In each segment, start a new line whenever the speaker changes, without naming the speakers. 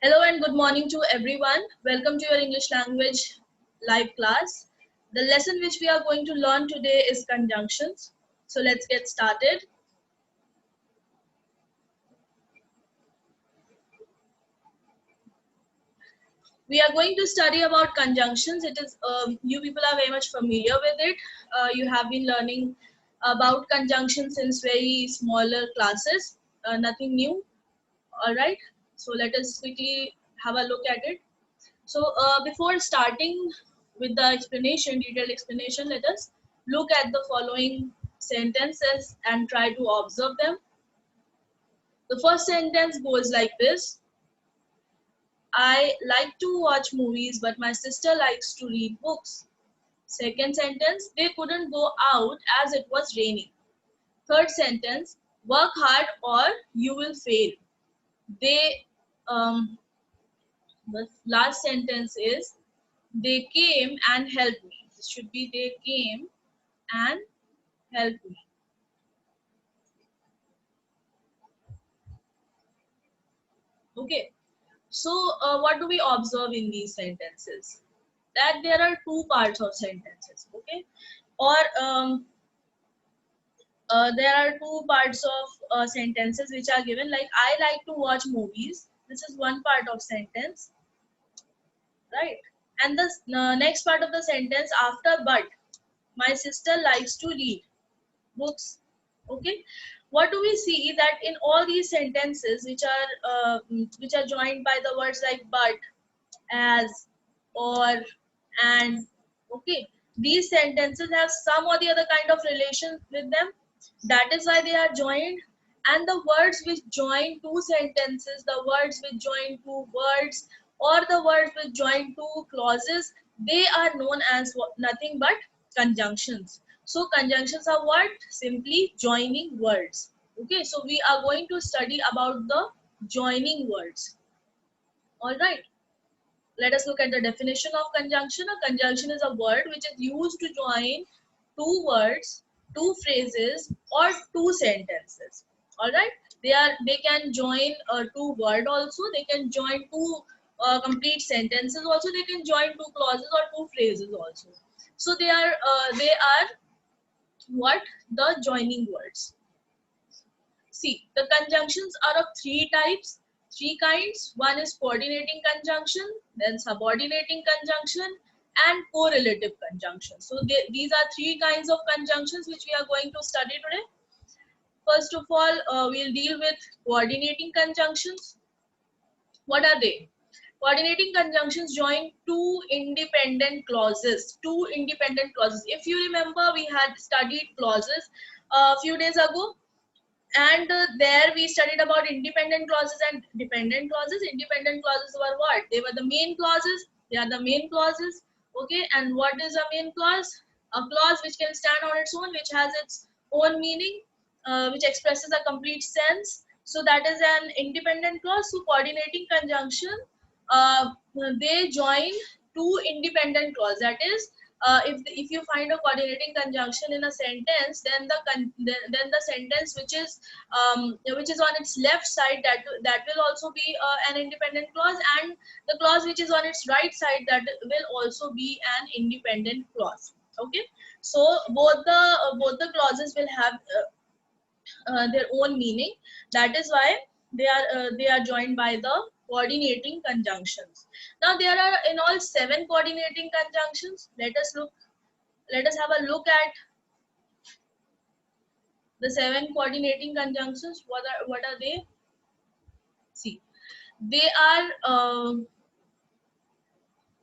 Hello and good morning to everyone. Welcome to your English language live class. The lesson which we are going to learn today is conjunctions. So let's get started. We are going to study about conjunctions. It is you people are very much familiar with it. You have been learning about conjunctions since very smaller classes. Nothing new. All right. So let us quickly have a look at it. So before starting with the explanation, detailed explanation, let us look at the following sentences and try to observe them. The first sentence goes like this. I like to watch movies, but my sister likes to read books. Second sentence, they couldn't go out as it was raining. Third sentence, work hard or you will fail. They, the last sentence is, they came and helped me. This should be they came and helped me. Okay. So what do we observe in these sentences? That there are two parts of sentences. Okay. Or there are two parts of sentences which are given, like I like to watch movies. This is one part of sentence, right? And the next part of the sentence after but, my sister likes to read books. Okay. What do we see that in all these sentences which are joined by the words like but, as, or, and, okay, these sentences have some or the other kind of relation with them. That is why they are joined. And the words which join two sentences, the words which join two words, or the words which join two clauses, they are known as nothing but conjunctions. So conjunctions are what? Simply joining words. Okay, so we are going to study about the joining words. All right. Let us look at the definition of conjunction. A conjunction is a word which is used to join two words, two phrases, or two sentences. All right. They can join two word also. They can join two complete sentences also. They can join two clauses or two phrases also. So they are what? The joining words. See, the conjunctions are of three types, three kinds. One is coordinating conjunction, then subordinating conjunction, and correlative conjunction. So these are three kinds of conjunctions which we are going to study today. First of all, we'll deal with coordinating conjunctions. What are they? Coordinating conjunctions join two independent clauses. Two independent clauses. If you remember, we had studied clauses a few days ago, and there we studied about independent clauses and dependent clauses. Independent clauses were what? They were the main clauses. They are the main clauses. Okay, and what is a main clause? A clause which can stand on its own, which has its own meaning, which expresses a complete sense. So that is an independent clause. So coordinating conjunction, uh, they join two independent clauses. That is, if you find a coordinating conjunction in a sentence, then the sentence which is on its left side, that will also be an independent clause, and the clause which is on its right side, that will also be an independent clause. Okay, so both the clauses will have their own meaning. That is why they are joined by the coordinating conjunctions. Now there are in all 7 coordinating conjunctions. Let us have a look at the 7 coordinating conjunctions. What are they? See, they are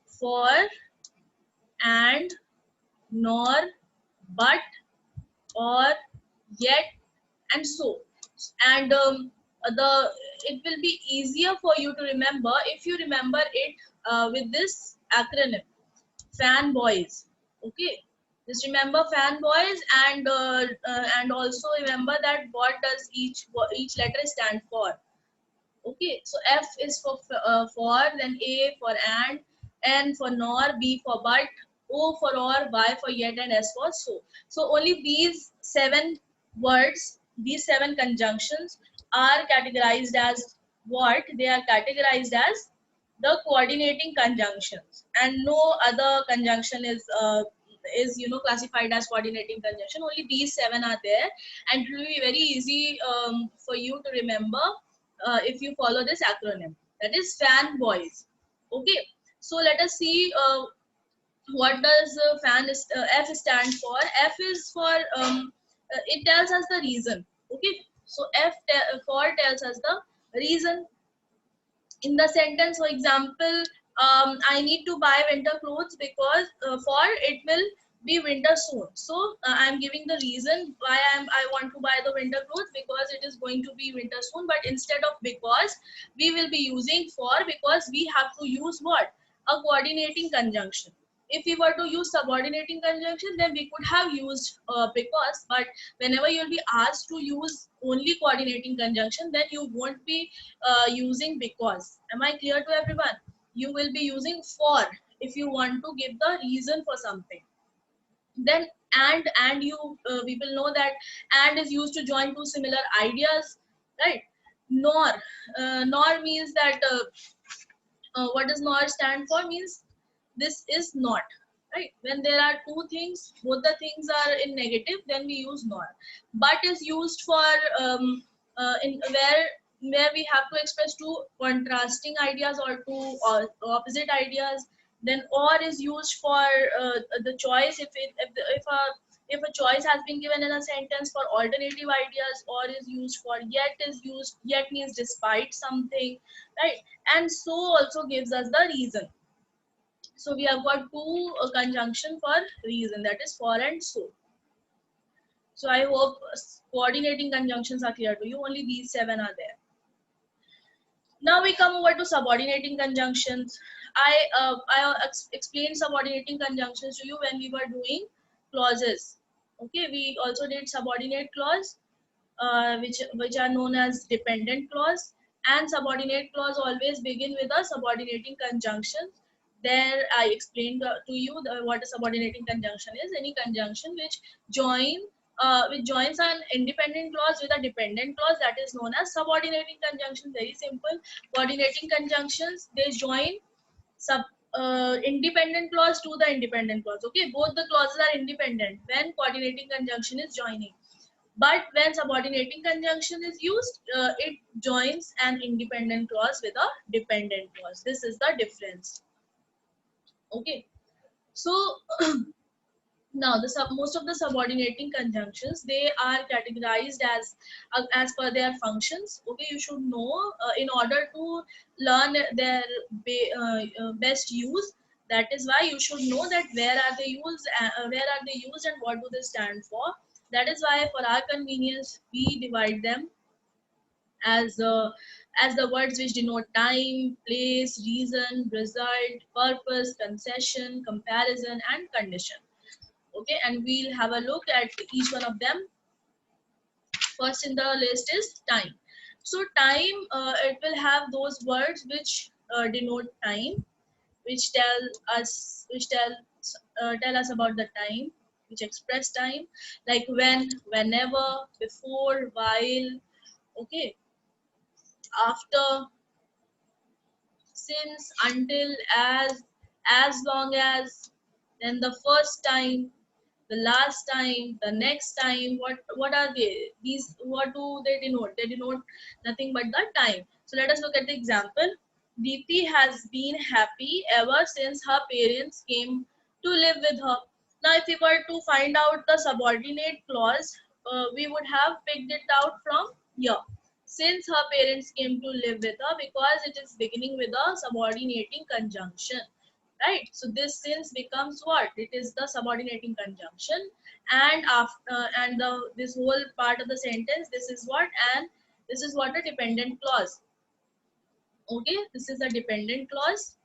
for, and, nor, but, or, yet, and so. And the it will be easier for you to remember if you remember it with this acronym, fanboys. Okay, just remember fanboys, and also remember that what does each letter stand for. Okay, so F is for, then A for and, N for nor, B for but, O for or, Y for yet, and S for so. So only these 7 words, these 7 conjunctions are categorized as what they are categorized as the coordinating conjunctions, and no other conjunction is classified as coordinating conjunction. Only these seven are there, and it will be very easy for you to remember if you follow this acronym, that is fanboys. Okay, so let us see what does F stand for. F is for it tells us the reason. Okay, so for tells us the reason in the sentence. For example, I need to buy winter clothes because for it will be winter soon. So I'm giving the reason why I want to buy the winter clothes, because it is going to be winter soon. But instead of because, we will be using for, because we have to use what, a coordinating conjunction. If we were to use subordinating conjunction, then we could have used because. But whenever you'll be asked to use only coordinating conjunction, then you won't be using because. Am I clear to everyone? You will be using for if you want to give the reason for something. Then and you we will know that and is used to join two similar ideas, right? Nor means that what does nor stand for? Means this is not, right? When there are two things, both the things are in negative, then we use nor. But is used for in where we have to express two contrasting ideas or two opposite ideas. Then or is used for the choice. If a choice has been given in a sentence for alternative ideas, or is used for yet. Is used, yet means despite something, right? And so also gives us the reason. So we have got two conjunction for reason, that is for and so. So I hope coordinating conjunctions are clear to you. Only these seven are there. Now we come over to subordinating conjunctions. I explained subordinating conjunctions to you when we were doing clauses. Okay, we also did subordinate clause, which are known as dependent clause, and subordinate clause always begin with a subordinating conjunction. There I explained to you what a subordinating conjunction is. Any conjunction which joins an independent clause with a dependent clause, that is known as subordinating conjunction. Very simple. Coordinating conjunctions, they join sub independent clause to the independent clause. Okay, both the clauses are independent when coordinating conjunction is joining. But when subordinating conjunction is used, it joins an independent clause with a dependent clause. This is the difference. Okay, so now most of the subordinating conjunctions, they are categorized as per their functions. Okay, you should know in order to learn their best use. That is why you should know that where are they used and what do they stand for. That is why for our convenience we divide them as the words which denote time, place, reason, result, purpose, concession, comparison, and condition. Okay, and we'll have a look at each one of them. First in the list is time. So time, it will have those words which denote time, which tell us about the time, which express time, like when, whenever, before, while. Okay, after, since, until, as long as, then the first time, the last time, the next time. What are they? These, what do they denote? They denote nothing but the time. So let us look at the example. Deepti has been happy ever since her parents came to live with her. Now, if we were to find out the subordinate clause, we would have picked it out from here. Since her parents came to live with her, because it is beginning with a subordinating conjunction, right? So this since becomes what? It is the subordinating conjunction, and after and this whole part of the sentence, this is what, and this is what, a dependent clause. Okay, this is a dependent clause,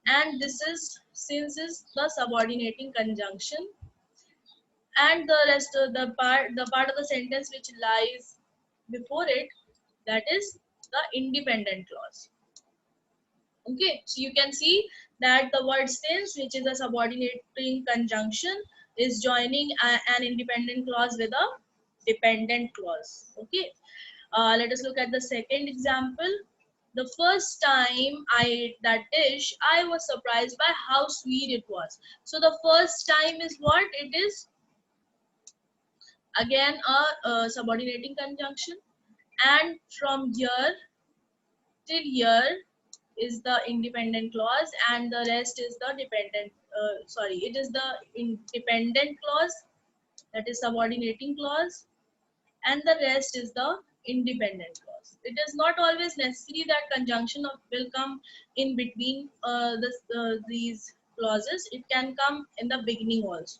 and this is since is the subordinating conjunction, and the rest of the part of the sentence which lies before it, that is the independent clause. Okay, so you can see that the word since, which is a subordinating conjunction, is joining an independent clause with a dependent clause. Okay, Let us look at the second example. The first time I ate that dish, I was surprised by how sweet it was. So the first time is what? It is again a subordinating conjunction, and from here till here is the independent clause, and the rest is the dependent. Sorry, it is the independent clause, that is subordinating clause, and the rest is the independent clause. It is not always necessary that conjunction will come in between these clauses. It can come in the beginning also.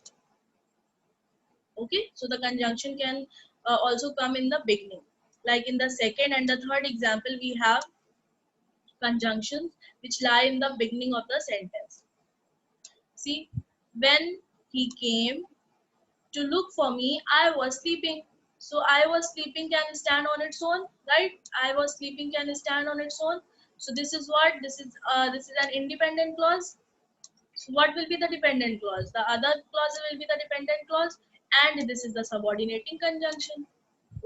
Okay, so the conjunction can also come in the beginning. Like in the second and the third example, we have conjunctions which lie in the beginning of the sentence. See, when he came to look for me, I was sleeping. So I was sleeping can stand on its own, right? I was sleeping can stand on its own. So this is what? This is an independent clause. So what will be the dependent clause? The other clause will be the dependent clause, and this is the subordinating conjunction.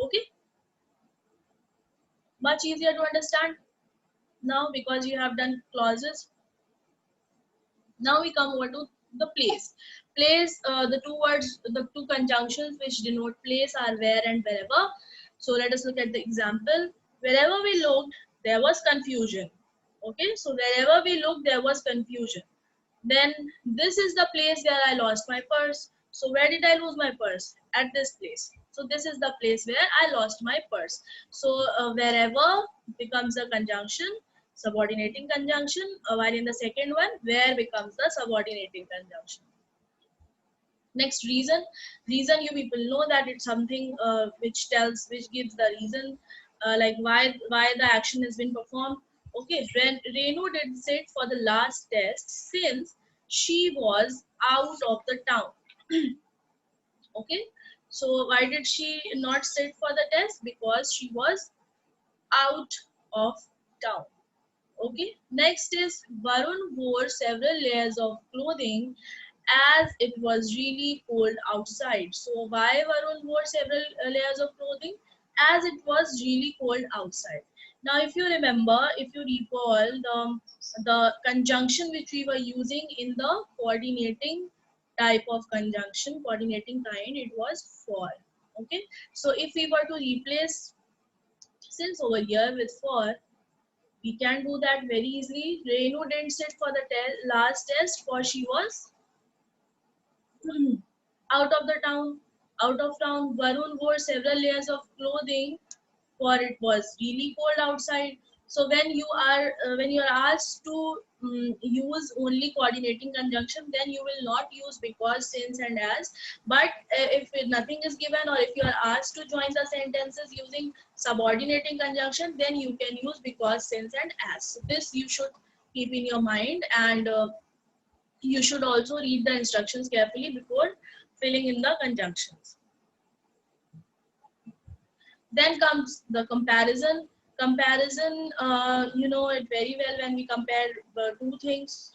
Okay, much easier to understand now because you have done clauses. Now we come over to the place. Place, the two words, the two conjunctions which denote place are where and wherever. So let us look at the example. Wherever we looked, there was confusion. Okay, so wherever we looked, there was confusion. Then this is the place where I lost my purse. So where did I lose my purse? At this place. So this is the place where I lost my purse. So wherever becomes a conjunction, subordinating conjunction, while in the second one, where becomes the subordinating conjunction. Next, reason. Reason, you people know that it's something which gives the reason, like why the action has been performed. Okay, Renu did sit for the last test since she was out of the town. Okay, so why did she not sit for the test? Because she was out of town. Okay, next is Varun wore several layers of clothing as it was really cold outside. So why Varun wore several layers of clothing? As it was really cold outside. Now if you remember, if you recall the conjunction which we were using in the coordinating type of conjunction, coordinating kind, it was for. Okay, so if we were to replace since over here with for, we can do that very easily. Renu didn't sit for the last test for she was out of the town. Out of town, Varun wore several layers of clothing for it was really cold outside. So when you are asked to use only coordinating conjunction, then you will not use because, since, and as. But if nothing is given, or if you are asked to join the sentences using subordinating conjunction, then you can use because, since, and as. So this you should keep in your mind, and you should also read the instructions carefully before filling in the conjunctions. Then comes the comparison. Comparison, you know it very well when we compare two things.